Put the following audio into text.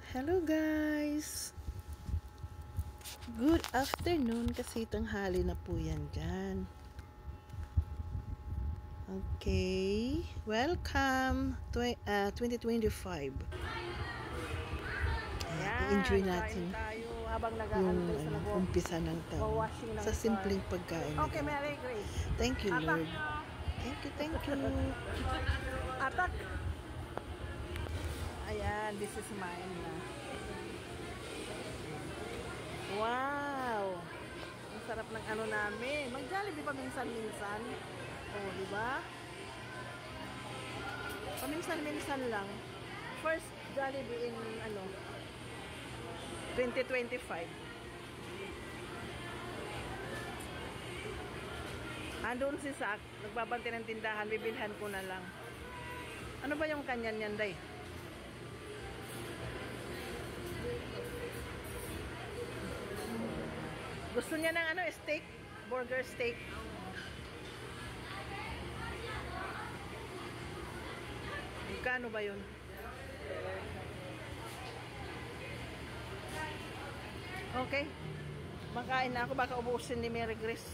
Hello guys! Good afternoon kasi tanghali na po yan dyan. Okay, welcome to 2025. I-enjoy natin tayo habang yung umpisa ng taon sa simpleng pagkain. Okay, Mary Grace. Thank you, Lord. Thank you. Atak. Ayan, this is mine na. Wow! Ang sarap ng ano namin. Mag-Jollibee pa minsan-minsan. Oh, di ba? Paminsan-minsan lang. First Jollibee in 2025. Andun si Sak, nagbabante ng tindahan, bibilhan ko na lang. Ano ba yung kanyan yan, Day? Gusto niya ng steak? Burger steak. Magkano ba yun? Okay. Makain na ako, baka ubusin ni Mary Grace.